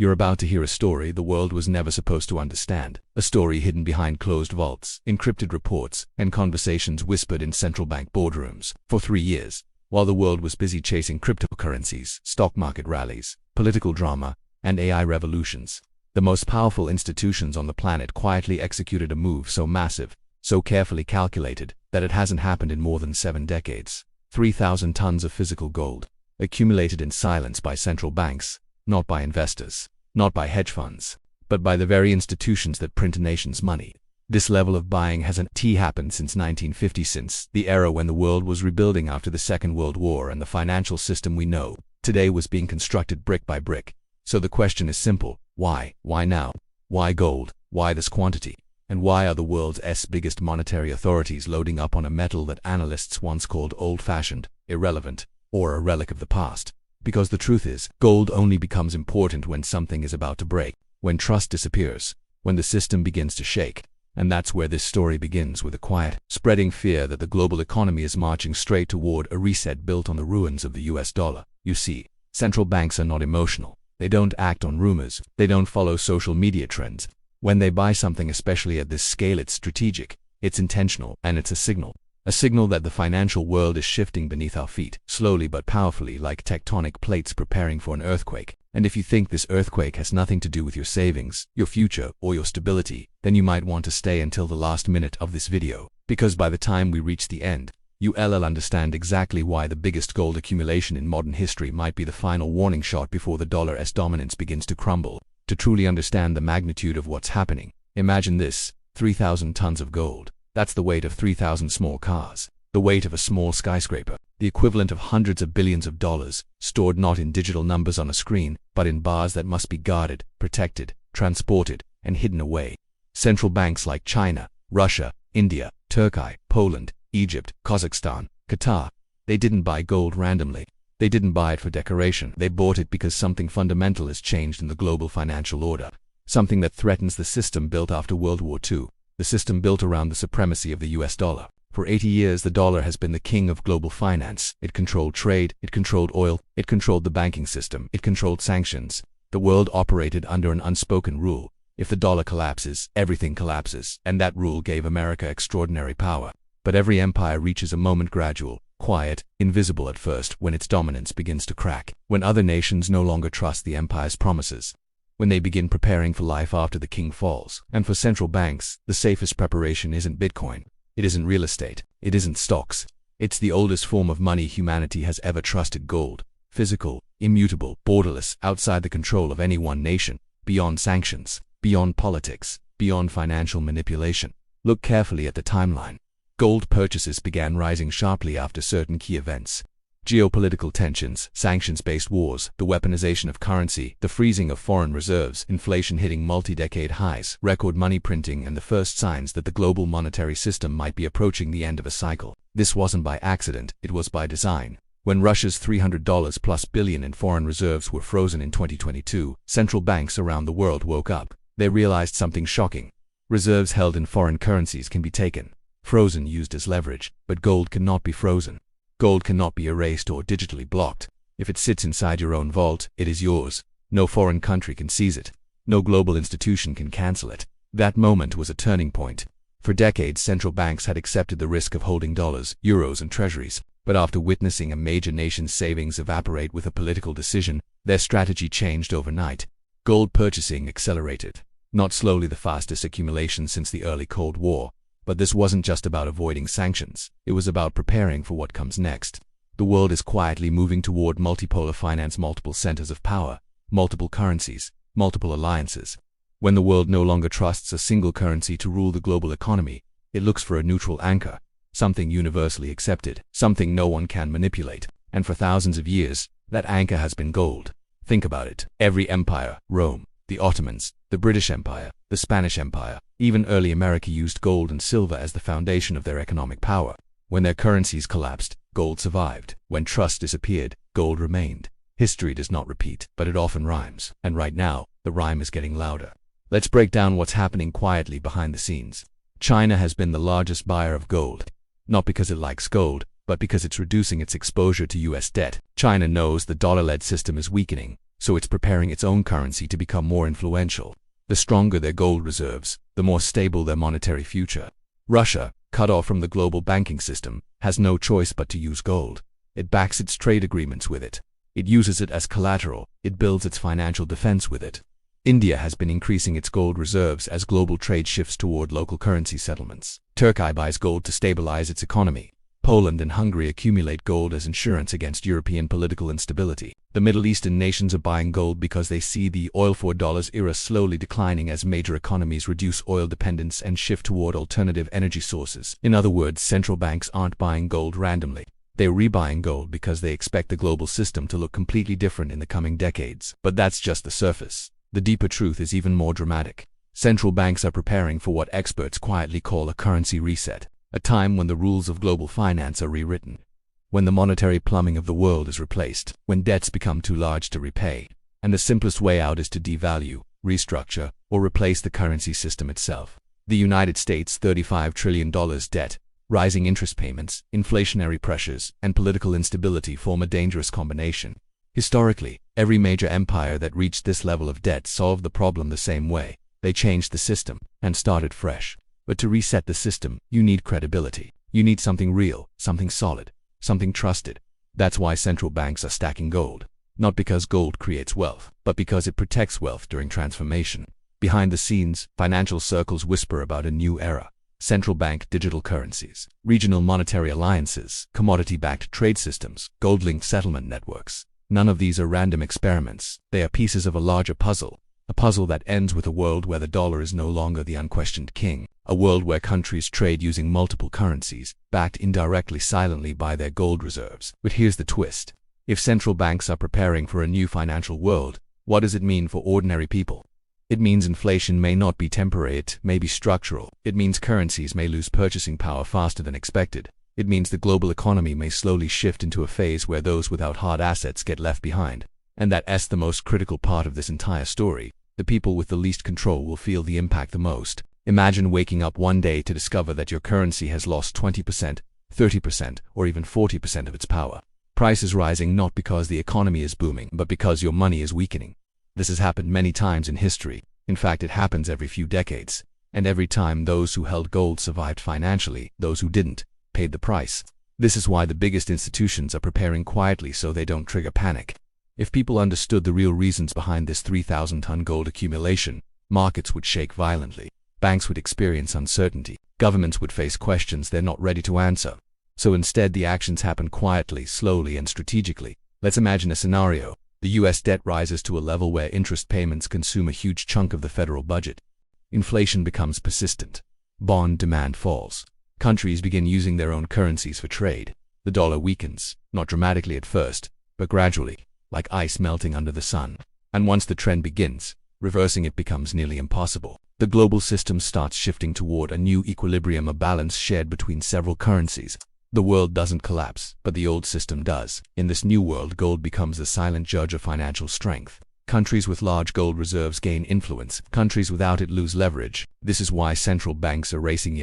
You're about to hear a story the world was never supposed to understand. A story hidden behind closed vaults, encrypted reports, and conversations whispered in central bank boardrooms. For 3 years, while the world was busy chasing cryptocurrencies, stock market rallies, political drama, and AI revolutions, the most powerful institutions on the planet quietly executed a move so massive, so carefully calculated, that it hasn't happened in more than 7 decades. 3,000 tons of physical gold, accumulated in silence by central banks, not by investors, not by hedge funds, but by the very institutions that print a nation's money. This level of buying hasn't happened since 1950, since the era when the world was rebuilding after the Second World War and the financial system we know today was being constructed brick by brick. So the question is simple: why? Why now? Why gold? Why this quantity? And why are the world's biggest monetary authorities loading up on a metal that analysts once called old-fashioned, irrelevant, or a relic of the past? Because the truth is, gold only becomes important when something is about to break, when trust disappears, when the system begins to shake. And that's where this story begins, with a quiet, spreading fear that the global economy is marching straight toward a reset built on the ruins of the US dollar. You see, central banks are not emotional. They don't act on rumors. They don't follow social media trends. When they buy something, especially at this scale, it's strategic, it's intentional, and it's a signal. A signal that the financial world is shifting beneath our feet, slowly but powerfully, like tectonic plates preparing for an earthquake. And if you think this earthquake has nothing to do with your savings, your future, or your stability, then you might want to stay until the last minute of this video, because by the time we reach the end, you'll understand exactly why the biggest gold accumulation in modern history might be the final warning shot before the dollar's dominance begins to crumble. To truly understand the magnitude of what's happening, imagine this: 3,000 tons of gold. That's the weight of 3,000 small cars, the weight of a small skyscraper, the equivalent of hundreds of billions of dollars, stored not in digital numbers on a screen, but in bars that must be guarded, protected, transported, and hidden away. Central banks like China, Russia, India, Turkey, Poland, Egypt, Kazakhstan, Qatar, they didn't buy gold randomly. They didn't buy it for decoration. They bought it because something fundamental has changed in the global financial order, something that threatens the system built after World War II. The system built around the supremacy of the US dollar. For 80 years, the dollar has been the king of global finance. It controlled trade, it controlled oil, it controlled the banking system, it controlled sanctions. The world operated under an unspoken rule: if the dollar collapses, everything collapses, and that rule gave America extraordinary power. But every empire reaches a moment, gradual, quiet, invisible at first, when its dominance begins to crack, when other nations no longer trust the empire's promises, when they begin preparing for life after the king falls. And for central banks, the safest preparation isn't Bitcoin, it isn't real estate, it isn't stocks. It's the oldest form of money humanity has ever trusted: gold. Physical, immutable, borderless, outside the control of any one nation, beyond sanctions, beyond politics, beyond financial manipulation. Look carefully at the timeline. Gold purchases began rising sharply after certain key events: geopolitical tensions, sanctions-based wars, the weaponization of currency, the freezing of foreign reserves, inflation hitting multi-decade highs, record money printing, and the first signs that the global monetary system might be approaching the end of a cycle. This wasn't by accident, it was by design. When Russia's $300+ billion in foreign reserves were frozen in 2022, central banks around the world woke up. They realized something shocking. Reserves held in foreign currencies can be taken, frozen, used as leverage, but gold cannot be frozen. Gold cannot be erased or digitally blocked. If it sits inside your own vault, it is yours. No foreign country can seize it. No global institution can cancel it. That moment was a turning point. For decades, central banks had accepted the risk of holding dollars, euros, and treasuries. But after witnessing a major nation's savings evaporate with a political decision, their strategy changed overnight. Gold purchasing accelerated. Not slowly, the fastest accumulation since the early Cold War. But this wasn't just about avoiding sanctions. It was about preparing for what comes next. The world is quietly moving toward multipolar finance, multiple centers of power, multiple currencies, multiple alliances. When the world no longer trusts a single currency to rule the global economy, it looks for a neutral anchor, something universally accepted, something no one can manipulate. And for thousands of years, that anchor has been gold. Think about it. Every empire, Rome, the Ottomans, the British Empire, the Spanish Empire, even early America, used gold and silver as the foundation of their economic power. When their currencies collapsed, gold survived. When trust disappeared, gold remained. History does not repeat, but it often rhymes. And right now, the rhyme is getting louder. Let's break down what's happening quietly behind the scenes. China has been the largest buyer of gold. Not because it likes gold, but because it's reducing its exposure to US debt. China knows the dollar-led system is weakening, so it's preparing its own currency to become more influential. The stronger their gold reserves, the more stable their monetary future. Russia, cut off from the global banking system, has no choice but to use gold. It backs its trade agreements with it. It uses it as collateral. It builds its financial defense with it. India has been increasing its gold reserves as global trade shifts toward local currency settlements. Turkey buys gold to stabilize its economy. Poland and Hungary accumulate gold as insurance against European political instability. The Middle Eastern nations are buying gold because they see the oil for dollars era slowly declining as major economies reduce oil dependence and shift toward alternative energy sources. In other words, central banks aren't buying gold randomly. They're rebuying gold because they expect the global system to look completely different in the coming decades. But that's just the surface. The deeper truth is even more dramatic. Central banks are preparing for what experts quietly call a currency reset. A time when the rules of global finance are rewritten, when the monetary plumbing of the world is replaced, when debts become too large to repay, and the simplest way out is to devalue, restructure, or replace the currency system itself. The United States' $35 trillion debt, rising interest payments, inflationary pressures, and political instability form a dangerous combination. Historically, every major empire that reached this level of debt solved the problem the same way. They changed the system and started fresh. But to reset the system, you need credibility. You need something real, something solid, something trusted. That's why central banks are stacking gold. Not because gold creates wealth, but because it protects wealth during transformation. Behind the scenes, financial circles whisper about a new era. Central bank digital currencies, regional monetary alliances, commodity-backed trade systems, gold-linked settlement networks. None of these are random experiments. They are pieces of a larger puzzle. A puzzle that ends with a world where the dollar is no longer the unquestioned king. A world where countries trade using multiple currencies, backed indirectly silently by their gold reserves. But here's the twist. If central banks are preparing for a new financial world, what does it mean for ordinary people? It means inflation may not be temporary, it may be structural. It means currencies may lose purchasing power faster than expected. It means the global economy may slowly shift into a phase where those without hard assets get left behind. And that's the most critical part of this entire story. The people with the least control will feel the impact the most. Imagine waking up one day to discover that your currency has lost 20%, 30%, or even 40% of its power. Prices rising not because the economy is booming, but because your money is weakening. This has happened many times in history. In fact, it happens every few decades. And every time those who held gold survived financially, those who didn't paid the price. This is why the biggest institutions are preparing quietly so they don't trigger panic. If people understood the real reasons behind this 3,000-ton gold accumulation, markets would shake violently. Banks would experience uncertainty. Governments would face questions they're not ready to answer. So instead, the actions happen quietly, slowly, and strategically. Let's imagine a scenario. The US debt rises to a level where interest payments consume a huge chunk of the federal budget. Inflation becomes persistent. Bond demand falls. Countries begin using their own currencies for trade. The dollar weakens, not dramatically at first, but gradually, like ice melting under the sun. And once the trend begins, reversing it becomes nearly impossible. The global system starts shifting toward a new equilibrium, a balance shared between several currencies. The world doesn't collapse, but the old system does. In this new world, gold becomes the silent judge of financial strength. Countries with large gold reserves gain influence. Countries without it lose leverage. This is why central banks are racing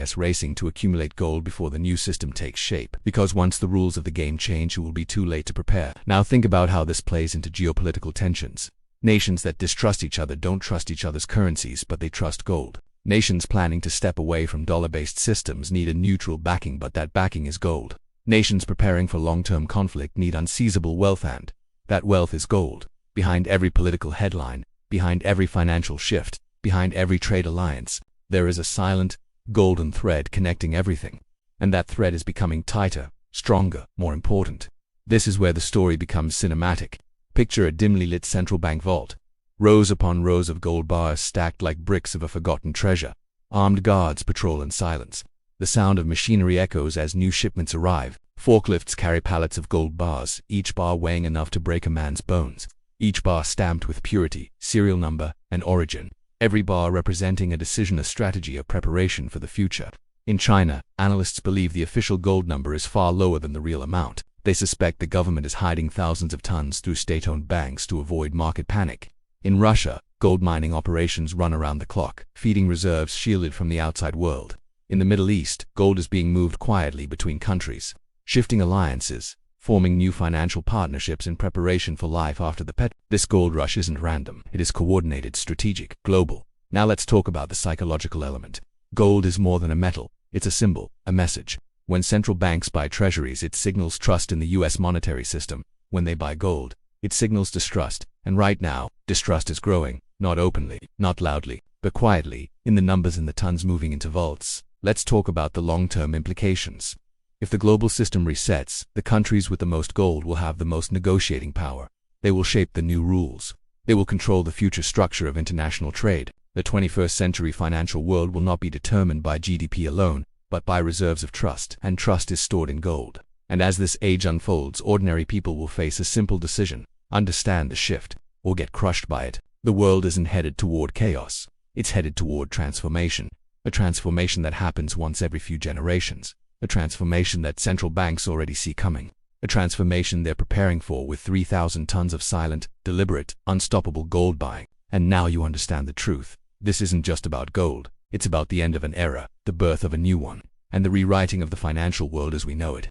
to accumulate gold before the new system takes shape. Because once the rules of the game change, it will be too late to prepare. Now think about how this plays into geopolitical tensions. Nations that distrust each other don't trust each other's currencies, but they trust gold. Nations planning to step away from dollar-based systems need a neutral backing, but that backing is gold. Nations preparing for long-term conflict need unseizable wealth, and that wealth is gold. Behind every political headline, behind every financial shift, behind every trade alliance, there is a silent, golden thread connecting everything. And that thread is becoming tighter, stronger, more important. This is where the story becomes cinematic. Picture a dimly lit central bank vault. Rows upon rows of gold bars stacked like bricks of a forgotten treasure. Armed guards patrol in silence. The sound of machinery echoes as new shipments arrive. Forklifts carry pallets of gold bars, each bar weighing enough to break a man's bones. Each bar stamped with purity, serial number, and origin. Every bar representing a decision, a strategy, a preparation for the future. In China, analysts believe the official gold number is far lower than the real amount. They suspect the government is hiding thousands of tons through state-owned banks to avoid market panic. In Russia, gold mining operations run around the clock, feeding reserves shielded from the outside world. In the Middle East, gold is being moved quietly between countries, shifting alliances, forming new financial partnerships in preparation for life after the pet. This gold rush isn't random. It is coordinated, strategic, global. Now let's talk about the psychological element. Gold is more than a metal. It's a symbol, a message. When central banks buy treasuries, it signals trust in the US monetary system. When they buy gold, it signals distrust. And right now, distrust is growing, not openly, not loudly, but quietly, in the numbers and the tons moving into vaults. Let's talk about the long-term implications. If the global system resets, the countries with the most gold will have the most negotiating power. They will shape the new rules. They will control the future structure of international trade. The 21st century financial world will not be determined by GDP alone, but by reserves of trust, and trust is stored in gold. And as this age unfolds, ordinary people will face a simple decision: understand the shift, or get crushed by it. The world isn't headed toward chaos. It's headed toward transformation. A transformation that happens once every few generations. A transformation that central banks already see coming. A transformation they're preparing for with 3,000 tons of silent, deliberate, unstoppable gold buying. And now you understand the truth. This isn't just about gold. It's about the end of an era, the birth of a new one, and the rewriting of the financial world as we know it.